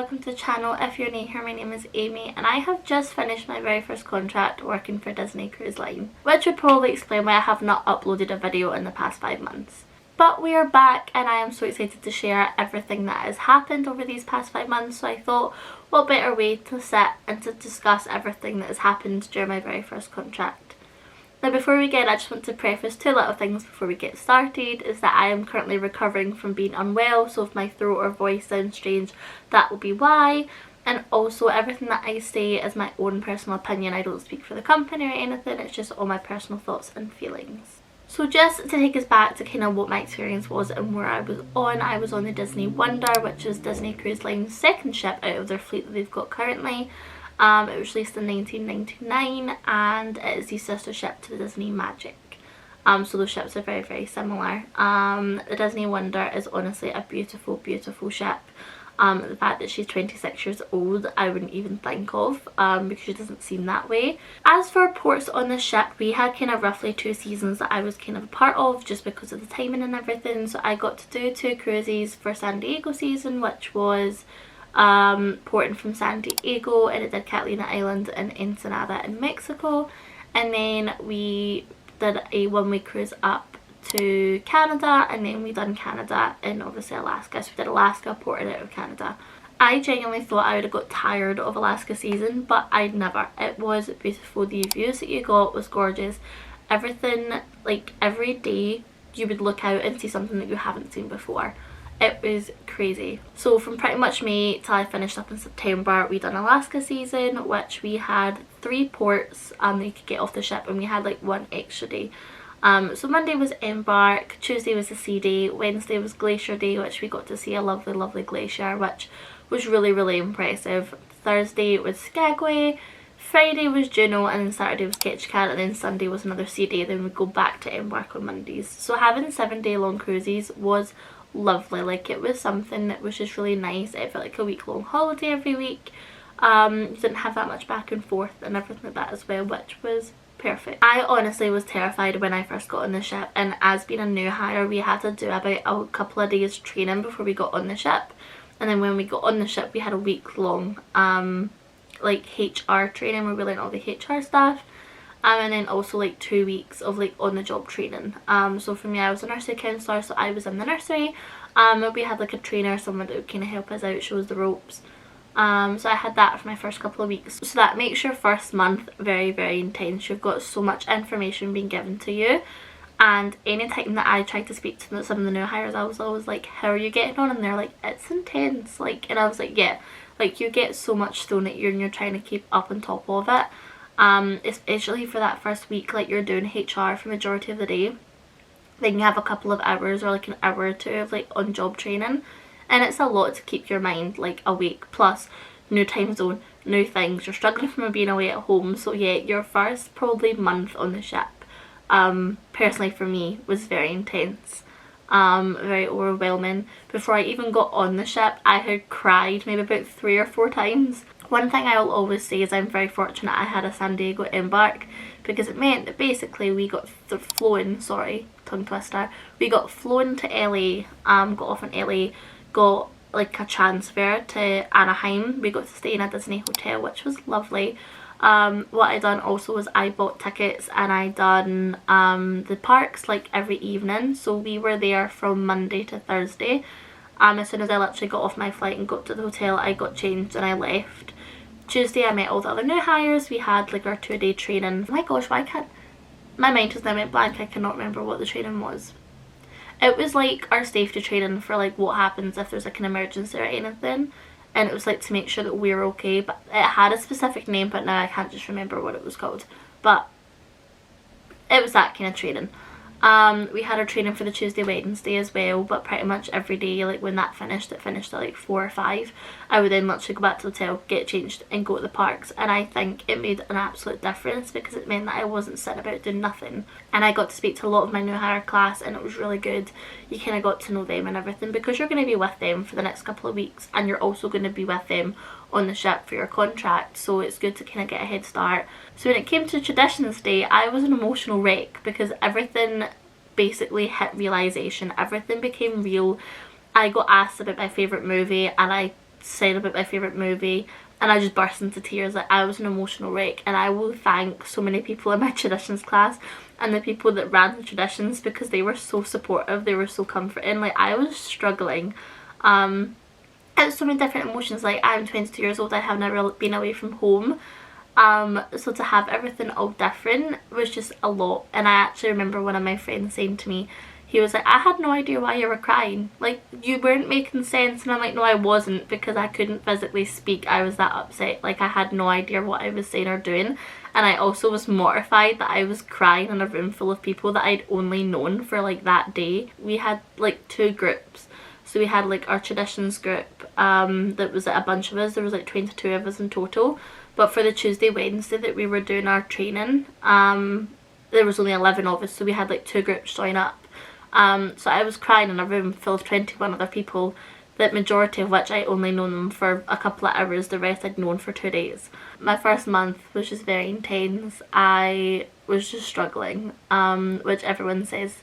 welcome to the channel. If you're new here, my name is Amy and I have just finished my very first contract working for Disney Cruise Line, which would probably explain why I have not uploaded a video in the past 5 months. But we are back and I am so excited to share everything that has happened over these past 5 months, so I thought what better way to sit and to discuss everything that has happened during my very first contract. Now before we begin, I just want to preface 2 little things before we get started, is that I am currently recovering from being unwell, so if my throat or voice sounds strange, that will be why. And also everything that I say is my own personal opinion. I don't speak for the company or anything, it's just all my personal thoughts and feelings. So just to take us back to kind of what my experience was and where I was on the Disney Wonder, which is Disney Cruise Line's second ship out of their fleet that they've got currently. It was released in 1999 and it is the sister ship to the Disney Magic. So those ships are very, very similar. The Disney Wonder is honestly a beautiful, beautiful ship. The fact that she's 26 years old, I wouldn't even think of, because she doesn't seem that way. As for ports on the ship, we had kind of roughly 2 seasons that I was kind of a part of just because of the timing and everything. So I got to do 2 cruises for San Diego season, which was porting from San Diego, and it did Catalina Island and Ensenada in Mexico, and then we did a 1-week cruise up to Canada, and then we done Canada and obviously Alaska. So we did Alaska, ported out of Canada. I genuinely thought I would have got tired of Alaska season, but I'd never. It was beautiful. The views that you got was gorgeous. Everything, like every day you would look out and see something that you haven't seen before. It was crazy. So from pretty much May till I finished up in September, we done Alaska season, which we had 3 ports that you could get off the ship, and we had like 1 extra day. So Monday was Embark, Tuesday was the Sea Day, Wednesday was Glacier Day, which we got to see a lovely, lovely glacier, which was really, really impressive. Thursday was Skagway, Friday was Juneau, and then Saturday was Ketchikan, and then Sunday was another Sea Day. Then we'd go back to Embark on Mondays. So having 7-day long cruises was lovely. Like, it was something that was just really nice. It felt like a week-long holiday every week. You didn't have that much back and forth and everything like that as well, which was perfect. I honestly was terrified when I first got on the ship, and as being a new hire, we had to do about a couple of days training before we got on the ship, and then when we got on the ship we had a week-long like HR training where we learned all the HR stuff. And then also like 2 weeks of like on the job training. So for me, I was a nursery counsellor, so I was in the nursery. We had like a trainer, someone that would kind of help us out, show us the ropes. So I had that for my first couple of weeks. So that makes your first month very, very intense. You've got so much information being given to you. And anytime that I tried to speak to some of the new hires, I was always like, how are you getting on? And they're like, it's intense. Like, and I was like, yeah, like you get so much thrown at you and you're trying to keep up on top of it. Especially for that first week, like you're doing HR for majority of the day, then you have a couple of hours or like an hour or 2 of like on job training, and it's a lot to keep your mind like awake, plus new time zone, new things, you're struggling from being away at home. So yeah, your first probably month on the ship, personally for me, was very intense, very overwhelming. Before I even got on the ship, I had cried maybe about 3 or 4 times. One thing I will always say is I'm very fortunate I had a San Diego Embark, because it meant that basically we got flown, sorry, tongue twister, we got flown to LA, got off in LA, got like a transfer to Anaheim. We got to stay in a Disney hotel, which was lovely. What I done also was I bought tickets and I done the parks like every evening. So we were there from Monday to Thursday. As soon as I literally got off my flight and got to the hotel, I got changed and I left. Tuesday I met all the other new hires. We had like our 2-day training. Oh my gosh, why can't my mind just now went blank. I cannot remember what the training was. It was like our safety training for like what happens if there's like an emergency or anything, and it was like to make sure that we're okay, but it had a specific name, but now I can't just remember what it was called. But it was that kind of training. We had our training for the Tuesday, Wednesday as well, but pretty much every day, like when that finished, it finished at like 4 or 5. I would then literally go back to the hotel, get changed and go to the parks, and I think it made an absolute difference because it meant that I wasn't sitting about doing nothing. And I got to speak to a lot of my new hire class, and it was really good. You kind of got to know them and everything, because you're going to be with them for the next couple of weeks, and you're also going to be with them on the ship for your contract, so it's good to kind of get a head start. So when it came to Traditions Day, I was an emotional wreck because everything basically hit realisation. Everything became real. I got asked about my favourite movie and I said about my favourite movie, and I just burst into tears. Like, I was an emotional wreck, and I will thank so many people in my traditions class and the people that ran the traditions, because they were so supportive, they were so comforting. Like, I was struggling. It was so many different emotions. Like, I'm 22 years old, I have never been away from home. So to have everything all different was just a lot. And I actually remember one of my friends saying to me, he was like, I had no idea why you were crying. Like, you weren't making sense. And I'm like, no, I wasn't, because I couldn't physically speak. I was that upset. Like, I had no idea what I was saying or doing. And I also was mortified that I was crying in a room full of people that I'd only known for like that day. We had like 2 groups. So we had like our traditions group, that was like a bunch of us. There was like 22 of us in total. But for the Tuesday, Wednesday that we were doing our training, there was only 11 of us. So we had like 2 groups join up. So I was crying in a room full of 21 other people, the majority of which I only known them for a couple of hours, the rest I'd known for 2 days. My first month was just very intense. I was just struggling, which everyone says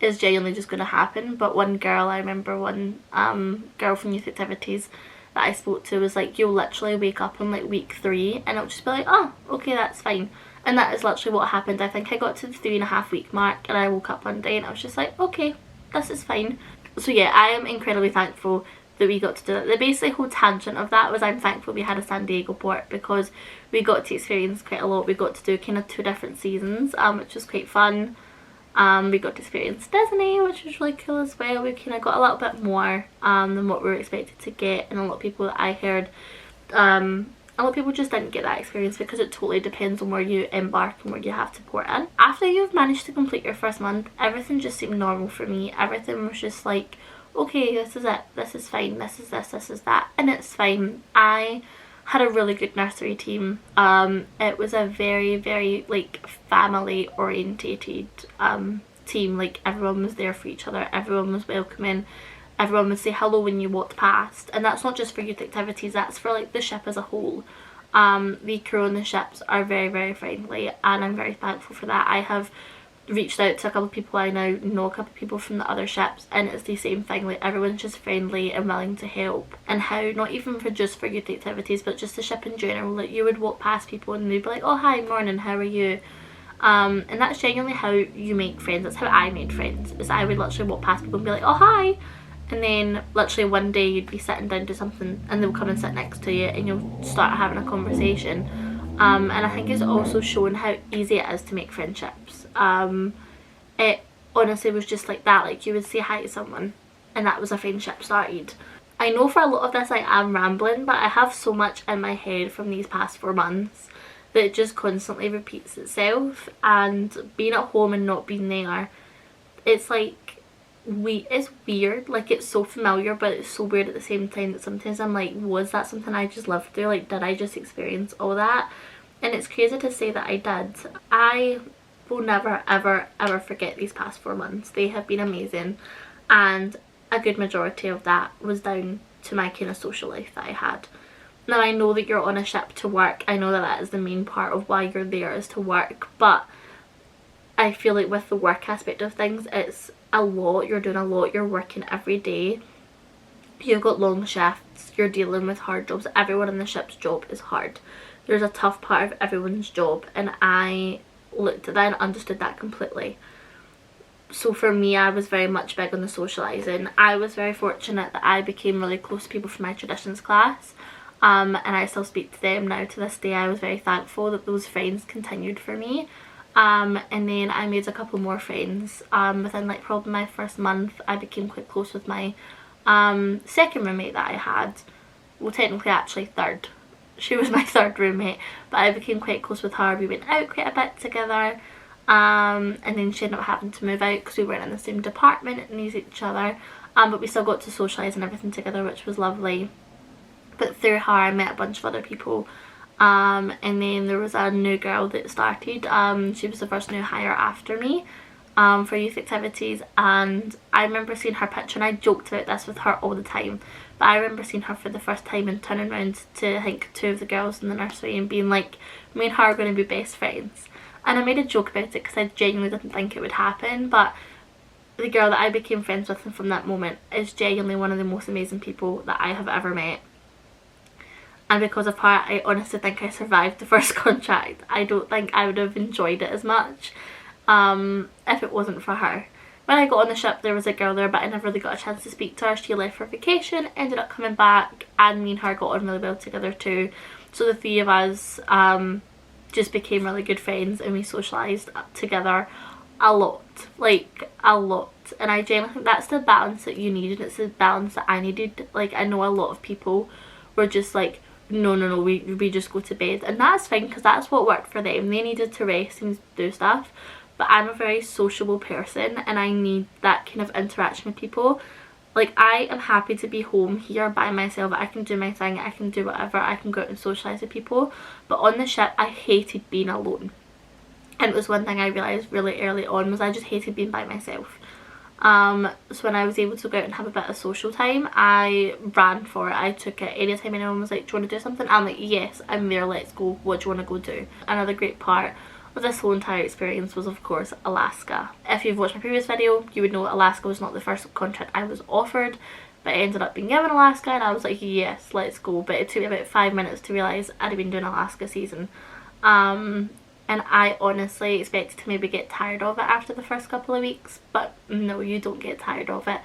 is genuinely just going to happen. But one girl, I remember one girl from youth activities that I spoke to was like, you'll literally wake up on like week 3 and it'll just be like, oh, okay, that's fine. And that is literally what happened. I think I got to the 3.5 week mark and I woke up one day and I was just like, okay, this is fine. So yeah, I am incredibly thankful that we got to do it. The basic whole tangent of that was I'm thankful we had a San Diego port, because we got to experience quite a lot. We got to do kind of 2 different seasons, which was quite fun. We got to experience Disney, which was really cool as well. We kind of got a little bit more than what we were expected to get, and a lot of people that I heard, a lot of people just didn't get that experience, because it totally depends on where you embark and where you have to port in. After you've managed to complete your first month, everything just seemed normal for me. Everything was just like, okay, this is it, this is fine, this is this, this is that, and it's fine. I had a really good nursery team. It was a very, very like family orientated team. Like, everyone was there for each other, everyone was welcoming, everyone would say hello when you walked past. And that's not just for youth activities, that's for like the ship as a whole. The crew on the ships are very, very friendly, and I'm very thankful for that. I have reached out to a couple of people I now know, a couple of people from the other ships, and it's the same thing. Like, everyone's just friendly and willing to help. And how, not even for just for youth activities, but just the ship in general, like, you would walk past people and they'd be like, oh hi, morning, how are you? And that's genuinely how you make friends. That's how I made friends, is I would literally walk past people and be like, oh hi, and then literally one day you'd be sitting down to something and they'll come and sit next to you and you'll start having a conversation. And I think it's also shown how easy it is to make friendships. It honestly was just like that. Like, you would say hi to someone and that was a friendship started. I know for a lot of this I am rambling, but I have so much in my head from these past 4 months that it just constantly repeats itself. And being at home and not being there, it's like, it's weird. Like, it's so familiar, but it's so weird at the same time that sometimes I'm like, was that something I just lived through? Like, did I just experience all that? And it's crazy to say that I did. I will never ever ever forget these past 4 months. They have been amazing, and a good majority of that was down to my kind of social life that I had. Now, I know that you're on a ship to work. I know that that is the main part of why you're there, is to work, but I feel like with the work aspect of things, it's a lot. You're doing a lot. You're working every day. You've got long shifts. You're dealing with hard jobs. Everyone in the ship's job is hard. There's a tough part of everyone's job, and I looked at that and understood that completely. So for me, I was very much big on the socialising. I was very fortunate that I became really close to people from my traditions class, and I still speak to them now to this day. I was very thankful that those friends continued for me. And then I made a couple more friends. Within like probably my first month, I became quite close with my second roommate that I had. Well, technically actually third. She was my 3rd roommate, but I became quite close with her. We went out quite a bit together, and then she ended up having to move out because we weren't in the same department and knew each other, but we still got to socialise and everything together, which was lovely. But through her I met a bunch of other people, and then there was a new girl that started. She was the first new hire after me for youth activities, and I remember seeing her picture, and I joked about this with her all the time, but I remember seeing her for the first time and turning around to, I think, 2 of the girls in the nursery and being like, me and her are going to be best friends. And I made a joke about it because I genuinely didn't think it would happen, but the girl that I became friends with from that moment is genuinely one of the most amazing people that I have ever met. and because of her I honestly think I survived the first contract. I don't think I would have enjoyed it as much if it wasn't for her. When I got on the ship there was a girl there, but I never really got a chance to speak to her. She left for vacation, ended up coming back, and me and her got on really well together too. So the three of us just became really good friends, and we socialised together a lot, like a lot. And I genuinely think that's the balance that you need, and it's the balance that I needed. Like, I know a lot of people were just like, no, we just go to bed, and that's fine because that's what worked for them. They needed to rest and do stuff, but I'm a very sociable person and I need that kind of interaction with people. Like, I am happy to be home here by myself. I can do my thing, I can do whatever, I can go out and socialise with people. But on the ship I hated being alone, and it was one thing I realised really early on, was I just hated being by myself. So when I was able to go out and have a bit of social time, I ran for it. I took it. Anytime anyone was like, do you want to do something? I'm like, yes, I'm there, let's go. What do you want to go do? Another great part of this whole entire experience was, of course, Alaska. If you've watched my previous video, you would know Alaska was not the first contract I was offered, but I ended up being given Alaska, and I was like, yes, let's go. But it took me about 5 minutes to realise I'd been doing Alaska season. And I honestly expected to maybe get tired of it after the first couple of weeks, but no, you don't get tired of it.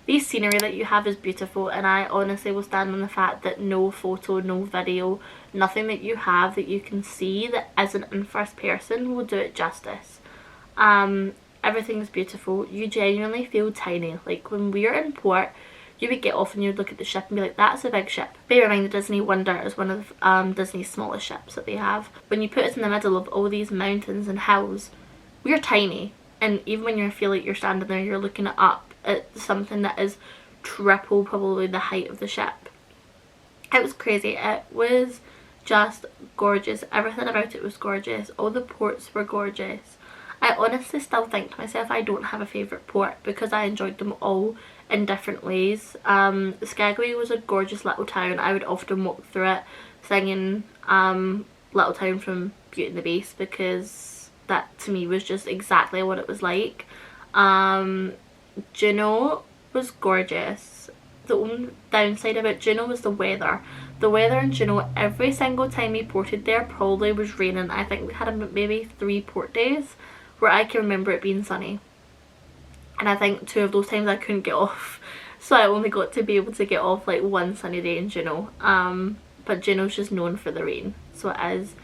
The scenery that you have is beautiful, and I honestly will stand on the fact that no photo, no video, nothing that you have that you can see that isn't in first person will do it justice. Everything is beautiful. You genuinely feel tiny. Like, when we are in port, you would get off and you'd look at the ship and be like, that's a big ship. Bear in mind the Disney Wonder is one of Disney's smallest ships that they have. When you put us in the middle of all these mountains and hills, we're tiny. And even when you feel like you're standing there, you're looking up at something that is triple probably the height of the ship. It was crazy. It was just gorgeous. Everything about it was gorgeous. All the ports were gorgeous. I honestly still think to myself I don't have a favourite port because I enjoyed them all in different ways. Skagway was a gorgeous little town. I would often walk through it singing Little Town from Beauty and the Beast, because that to me was just exactly what it was like. Juneau was gorgeous. The only downside about Juneau was the weather. The weather in Juneau, every single time we ported there probably was raining. I think we had maybe 3 port days where I can remember it being sunny. And I think 2 of those times I couldn't get off. So I only got to be able to get off like 1 sunny day in Juneau. But Juneau's just known for the rain. So it is.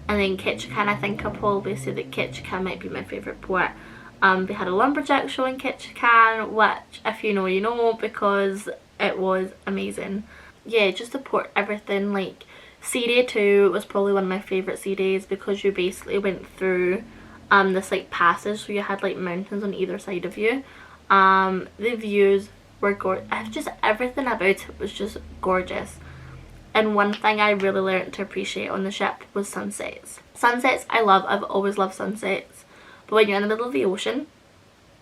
And then Ketchikan, I think I'll probably say that Ketchikan might be my favourite port. They had a lumberjack show in Ketchikan, which if you know, you know, because it was amazing. Yeah, just to port everything. Like, sea day 2 was probably one of my favourite sea days because you basically went through this like passage, so you had like mountains on either side of you. The views were gorgeous. Just everything about it was just gorgeous. And one thing I really learned to appreciate on the ship was sunsets. Sunsets I love. I've always loved sunsets. But when you're in the middle of the ocean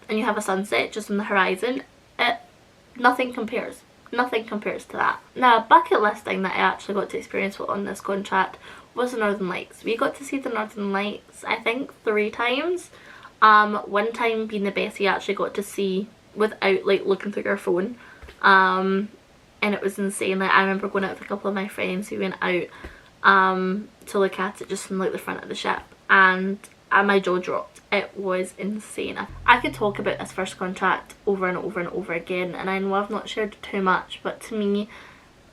and you have a sunset just on the horizon, nothing compares. Nothing compares to that. Now, a bucket list thing that I actually got to experience on this contract was the Northern Lights. We got to see the Northern Lights I think 3 times. One time being the best, you actually got to see without like looking through your phone. And it was insane. Like, I remember going out with a couple of my friends who went out to look at it just from like the front of the ship, and my jaw dropped. It was insane. I could talk about this first contract over and over and over again, and I know I've not shared too much, but to me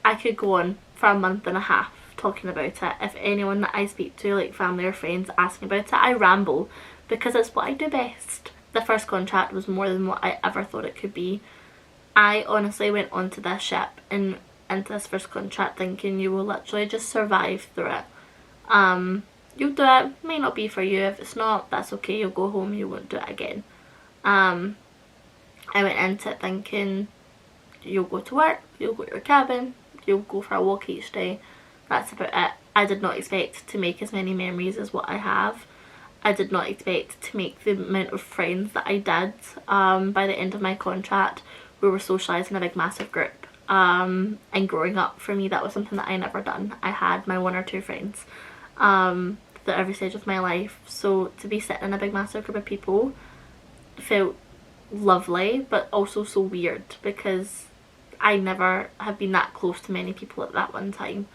I could go on for a month and a half talking about it. If anyone that I speak to, like family or friends, asking about it, I ramble because it's what I do best. The first contract was more than what I ever thought it could be. I honestly went onto this ship and into this first contract thinking you will literally just survive through it. You'll do it, may not be for you. If it's not, that's okay, you'll go home, you won't do it again. I went into it thinking you'll go to work, you'll go to your cabin, you'll go for a walk each day. That's about it. I did not expect to make as many memories as what I have. I did not expect to make the amount of friends that I did. By the end of my contract, we were socialising in a big massive group. And growing up, for me, that was something that I never done. I had my 1 or 2 friends at every stage of my life, so to be sitting in a big massive group of people felt lovely, but also so weird because I never have been that close to many people at that one time.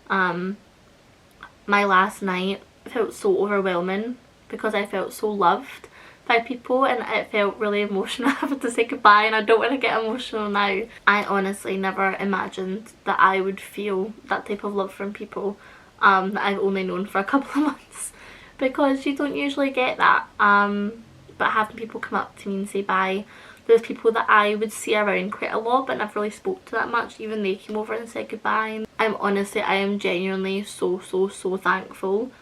My last night felt so overwhelming because I felt so loved by people, and it felt really emotional having to say goodbye, and I don't want to get emotional now. I honestly never imagined that I would feel that type of love from people that I've only known for a couple of months, because you don't usually get that. But having people come up to me and say bye, there's people that I would see around quite a lot but never really spoke to that much, even they came over and said goodbye. I am genuinely so thankful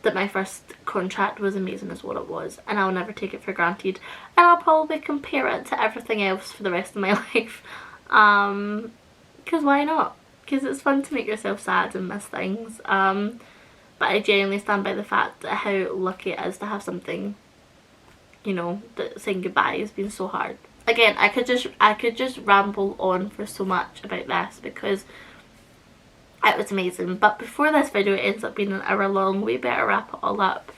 that my first contract was amazing as what it was, and I'll never take it for granted, and I'll probably compare it to everything else for the rest of my life, because why not? Because it's fun to make yourself sad and miss things, but I genuinely stand by the fact that how lucky it is to have something, you know, that saying goodbye has been so hard. Again, I could just ramble on for so much about this because it was amazing, but before this video ends up being an hour long, we better wrap it all up.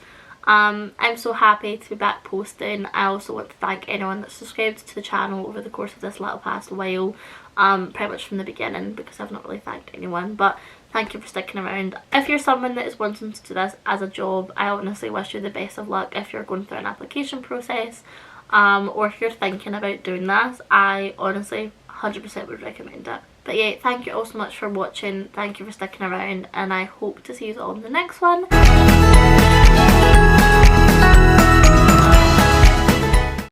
I'm so happy to be back posting. I also want to thank anyone that subscribed to the channel over the course of this little past while, pretty much from the beginning, because I've not really thanked anyone, but thank you for sticking around. If you're someone that is wanting to do this as a job, I honestly wish you the best of luck if you're going through an application process, or if you're thinking about doing this. I honestly 100% would recommend it. But yeah, thank you all so much for watching, thank you for sticking around, and I hope to see you all in the next one.